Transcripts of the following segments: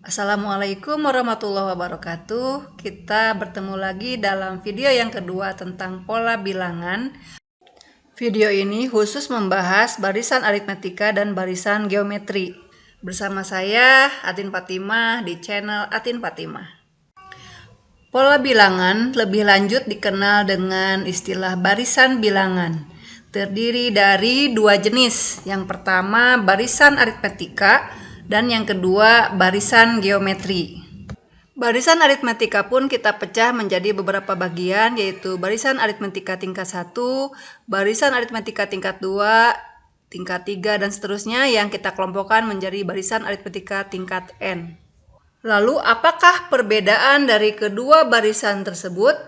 Assalamualaikum warahmatullahi wabarakatuh. Kita bertemu lagi dalam video yang kedua tentang pola bilangan. Video ini khusus membahas barisan aritmetika dan barisan geometri. Bersama saya, Atin Fatimah, di channel Atin Fatimah. Pola bilangan lebih lanjut dikenal dengan istilah barisan bilangan. Terdiri dari dua jenis. Yang pertama, barisan aritmetika, dan yang kedua, barisan geometri. Barisan aritmetika pun kita pecah menjadi beberapa bagian, yaitu barisan aritmetika tingkat 1, barisan aritmetika tingkat 2, tingkat 3, dan seterusnya yang kita kelompokkan menjadi barisan aritmetika tingkat N. Lalu, apakah perbedaan dari kedua barisan tersebut?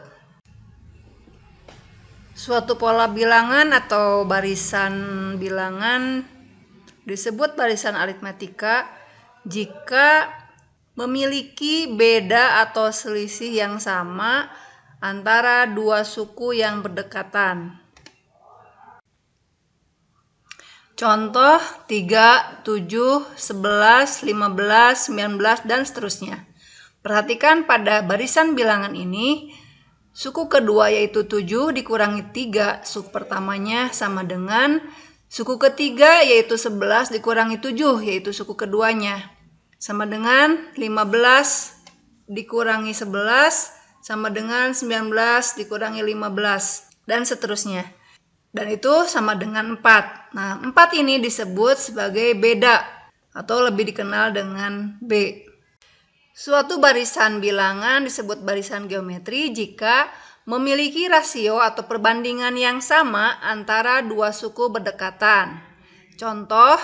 Suatu pola bilangan atau barisan bilangan disebut barisan aritmetika jika memiliki beda atau selisih yang sama antara dua suku yang berdekatan. Contoh 3, 7, 11, 15, 19, dan seterusnya. Perhatikan pada barisan bilangan ini, suku kedua yaitu 7 dikurangi 3, suku pertamanya sama dengan suku ketiga yaitu 11 dikurangi 7 yaitu suku keduanya. Sama dengan 15 dikurangi 11 sama dengan 19 dikurangi 15 dan seterusnya. Dan itu sama dengan 4. Nah, 4 ini disebut sebagai beda atau lebih dikenal dengan B. Suatu barisan bilangan disebut barisan geometri jika memiliki rasio atau perbandingan yang sama antara dua suku berdekatan. Contoh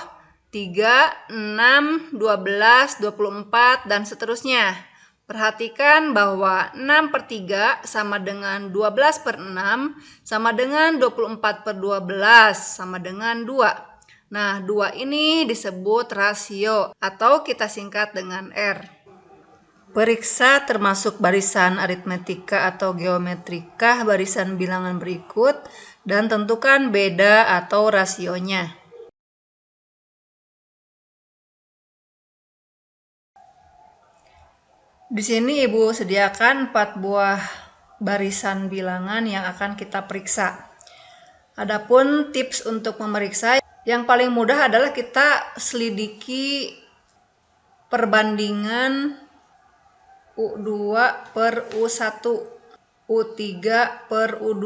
3, 6, 12, 24, dan seterusnya. Perhatikan bahwa 6/3 sama dengan 12/6 sama dengan 24/12 sama dengan 2. Nah, 2 ini disebut rasio atau kita singkat dengan R. Periksa termasuk barisan aritmetika atau geometrikah barisan bilangan berikut dan tentukan beda atau rasionya. Di sini Ibu sediakan 4 buah barisan bilangan yang akan kita periksa. Adapun tips untuk memeriksa, yang paling mudah adalah kita selidiki perbandingan U2 per U1, U3 per U2,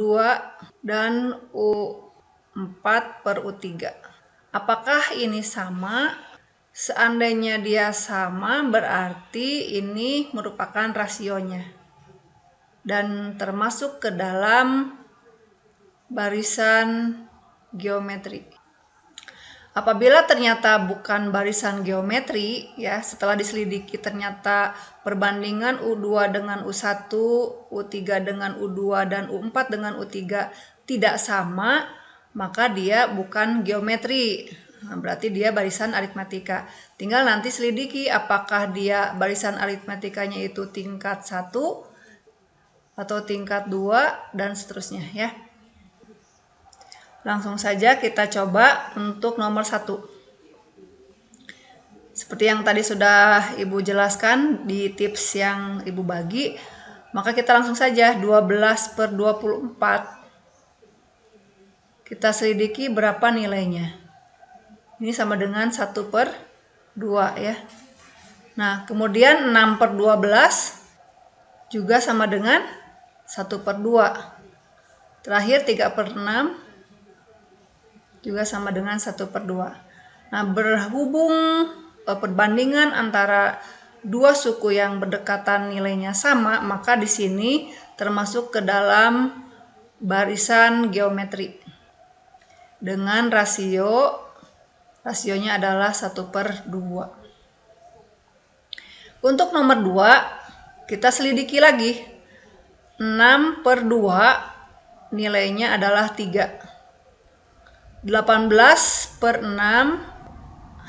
dan U4 per U3. Apakah ini sama? Seandainya dia sama, berarti ini merupakan rasionya. Dan termasuk ke dalam barisan geometri. Apabila ternyata bukan barisan geometri, ya setelah diselidiki ternyata perbandingan U2 dengan U1, U3 dengan U2, dan U4 dengan U3 tidak sama, maka dia bukan geometri. Nah, berarti dia barisan aritmetika. Tinggal nanti selidiki apakah dia barisan aritmetikanya itu tingkat 1 atau tingkat 2 dan seterusnya ya. Langsung saja kita coba untuk nomor 1. Seperti yang tadi sudah Ibu jelaskan di tips yang Ibu bagi, maka kita langsung saja 12/24. Kita selidiki berapa nilainya. Ini sama dengan 1/2 ya. Nah, kemudian 6/12 juga sama dengan 1/2. Terakhir 3/6 juga sama dengan 1/2. Nah, berhubung perbandingan antara dua suku yang berdekatan nilainya sama, maka di sini termasuk ke dalam barisan geometri. Dengan rasionya adalah 1/2. Untuk nomor 2, kita selidiki lagi. 6/2 nilainya adalah 3. 18/6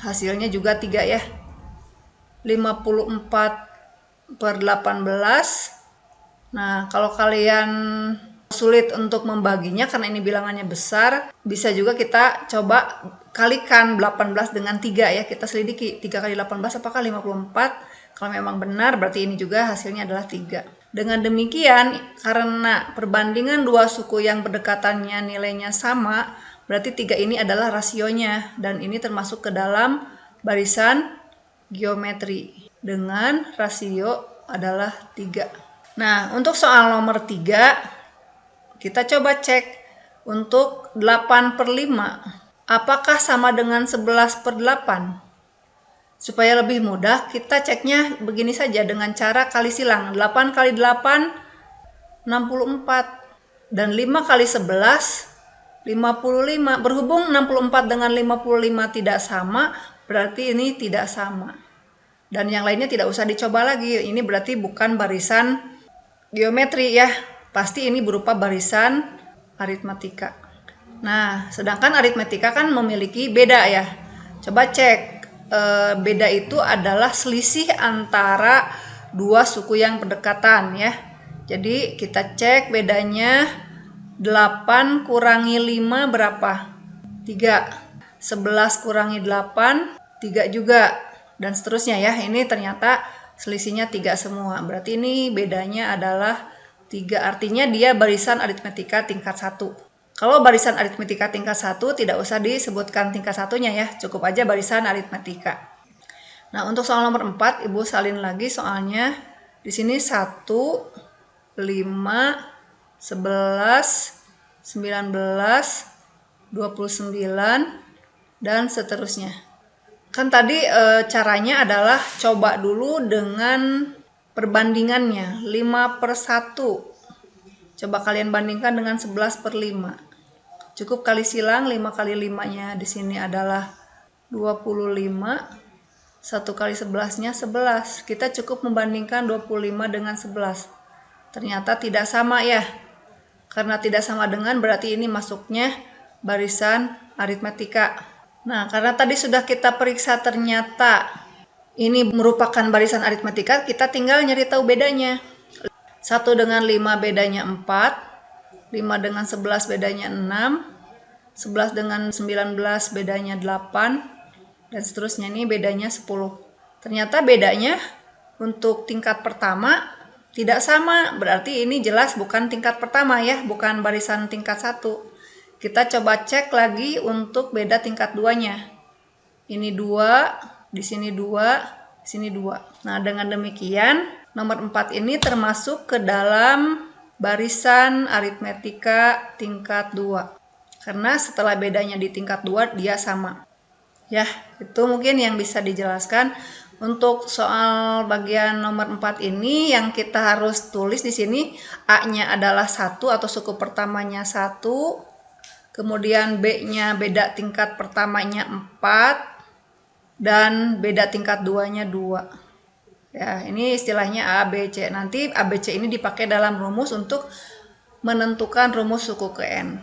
hasilnya juga 3 ya. 54/18. Nah, kalau kalian sulit untuk membaginya karena ini bilangannya besar, bisa juga kita coba kalikan 18 dengan 3 ya. Kita selidiki 3 kali 18 apakah 54? Kalau memang benar berarti ini juga hasilnya adalah 3. Dengan demikian, karena perbandingan dua suku yang berdekatannya nilainya sama, berarti 3 ini adalah rasionya, dan ini termasuk ke dalam barisan geometri dengan rasio adalah 3. Nah, untuk soal nomor 3, kita coba cek untuk 8/5. Apakah sama dengan 11/8? Supaya lebih mudah, kita ceknya begini saja dengan cara kali silang. 8 kali 8, 64. Dan 5 kali 11, 55. Berhubung 64 dengan 55 tidak sama, berarti ini tidak sama. Dan yang lainnya tidak usah dicoba lagi. Ini berarti bukan barisan geometri ya. Pasti ini berupa barisan aritmatika. Nah, sedangkan aritmatika kan memiliki beda ya. Coba cek. Beda itu adalah selisih antara dua suku yang berdekatan ya. Jadi kita cek bedanya 8 kurangi 5 berapa? 3. 11 kurangi 8, 3 juga. Dan seterusnya ya. Ini ternyata selisihnya 3 semua. Berarti ini bedanya adalah 3. Artinya dia barisan aritmatika tingkat 1. Kalau barisan aritmatika tingkat 1 tidak usah disebutkan tingkat satunya ya, cukup aja barisan aritmatika. Nah, untuk soal nomor 4, Ibu salin lagi soalnya. Di sini 1, 5, 11, 19, 29, dan seterusnya. Kan tadi caranya adalah coba dulu dengan perbandingannya, 5/1. Coba kalian bandingkan dengan 11/5. Cukup kali silang, 5 kali 5-nya di sini adalah 25. 1 kali 11-nya 11. Kita cukup membandingkan 25 dengan 11. Ternyata tidak sama ya. Karena tidak sama dengan berarti ini masuknya barisan aritmatika. Nah, karena tadi sudah kita periksa ternyata ini merupakan barisan aritmatika, kita tinggal nyari tahu bedanya. 1 dengan 5 bedanya 4, 5 dengan 11 bedanya 6, 11 dengan 19 bedanya 8, dan seterusnya. Ini bedanya 10. Ternyata bedanya untuk tingkat pertama tidak sama, berarti ini jelas bukan tingkat pertama ya, bukan barisan tingkat 1. Kita coba cek lagi untuk beda tingkat 2-nya. Ini 2, di sini 2, di sini 2. Nah, dengan demikian nomor 4 ini termasuk ke dalam barisan aritmatika tingkat 2. Karena setelah bedanya di tingkat 2 dia sama. Ya, itu mungkin yang bisa dijelaskan. Untuk soal bagian nomor 4 ini yang kita harus tulis di sini A-nya adalah 1 atau suku pertamanya 1. Kemudian B-nya beda tingkat pertamanya 4 dan beda tingkat 2-nya 2. Ya, ini istilahnya A, B, C. Nanti A, B, C ini dipakai dalam rumus untuk menentukan rumus suku ke N.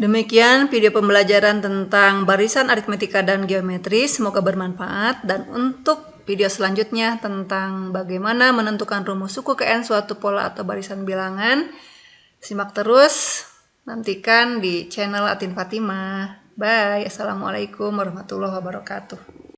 Demikian video pembelajaran tentang barisan aritmatika dan geometri. Semoga bermanfaat. Dan untuk video selanjutnya tentang bagaimana menentukan rumus suku ke N suatu pola atau barisan bilangan, simak terus. Nantikan di channel Atin Fatimah. Bye. Assalamualaikum warahmatullahi wabarakatuh.